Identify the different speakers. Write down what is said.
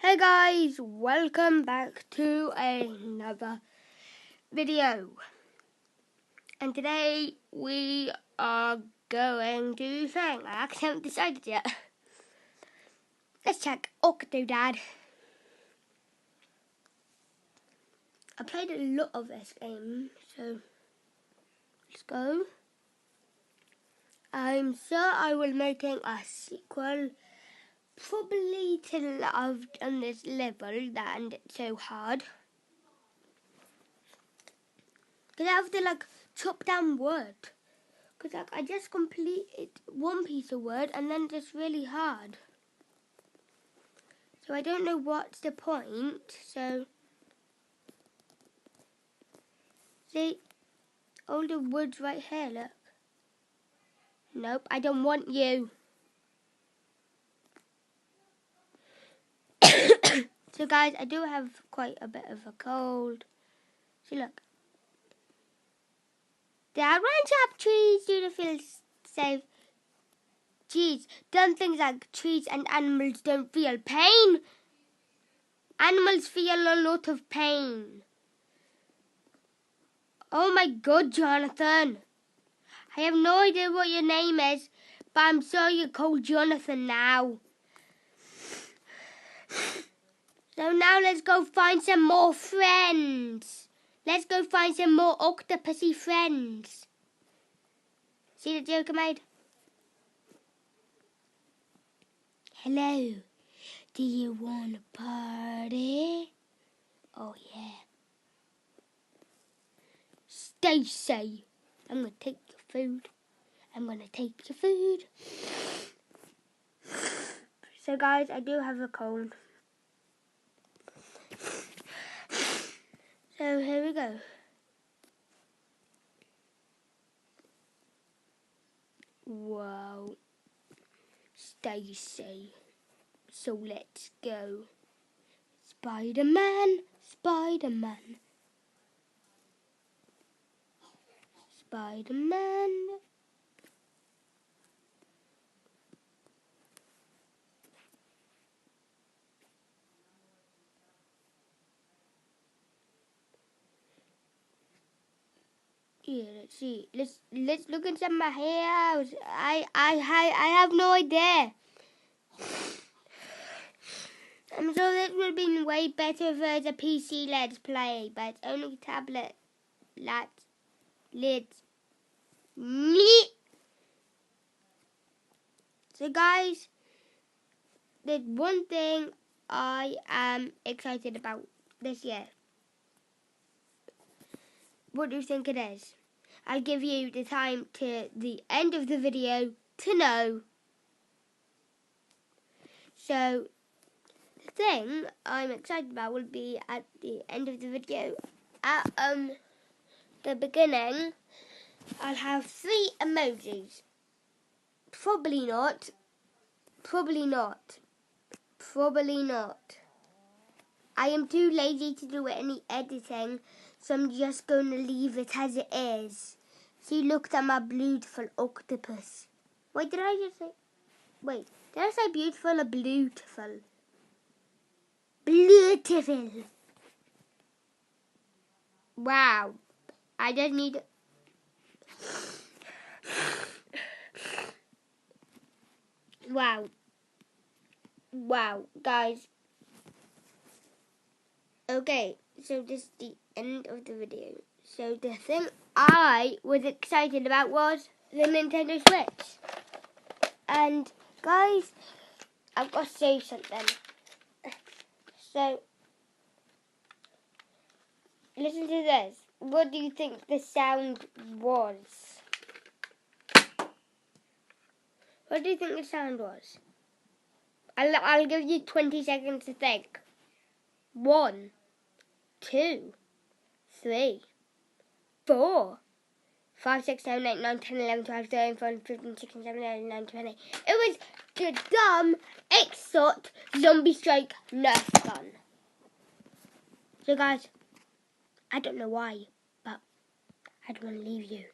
Speaker 1: Hey guys, welcome back to another video. And today we are going to sing. I actually haven't decided yet. Let's check Octodad. I played a lot of this game, so let's go. I'm sure I will making a sequel. Probably till I've done this level and it's so hard. Because I have to chop down wood. Because I just completed one piece of wood and then it's really hard. So I don't know what's the point. So see, all the wood's right here, look. Nope, I don't want you. So guys, I do have quite a bit of a cold. See, look. The orange up trees do the feel safe. Jeez, dumb things like trees and animals don't feel pain. Animals feel a lot of pain. Oh my God, Jonathan. I have no idea what your name is, but I'm sure you're called Jonathan now. So now let's go find some more friends. Let's go find some more octopusy friends. See the joke I made? Hello. Do you want a party? Oh yeah. Stacey, I'm going to take your food. I'm going to take your food. So guys, I do have a cold. So here we go. Wow. Stacey. So let's go. Spider-Man, Spider-Man. Spider-Man. Yeah, let's see. Let's look inside my house. I have no idea. I'm sure this would have been way better if it was a PC Let's Play, but it's only tablet lids. So guys, there's one thing I am excited about this year. What do you think it is? I'll give you the time to the end of the video to know. So the thing I'm excited about will be at the end of the video. At the beginning, I'll have 3 emojis. Probably not. Probably not. Probably not. I am too lazy to do any editing, so I'm just going to leave it as it is. See, look at my beautiful octopus. Wait, did I just say... Wait, did I say beautiful or beautiful? Beautiful. Wow. I just need... Wow. Wow, guys. Okay, so this is the end of the video. So the thing I was excited about was the Nintendo Switch. And guys, I've got to say something. So, listen to this. What do you think the sound was? What do you think the sound was? I'll give you 20 seconds to think. 1, 2, 3, 4, 5, 6, 7, 8, 9, 10, 11, 12, 13, 14, 15, 16, 17, 18, 19, 20. It was the dumb Exot Zombie Strike Nerf gun. So guys, I don't know why, but I don't want to leave you.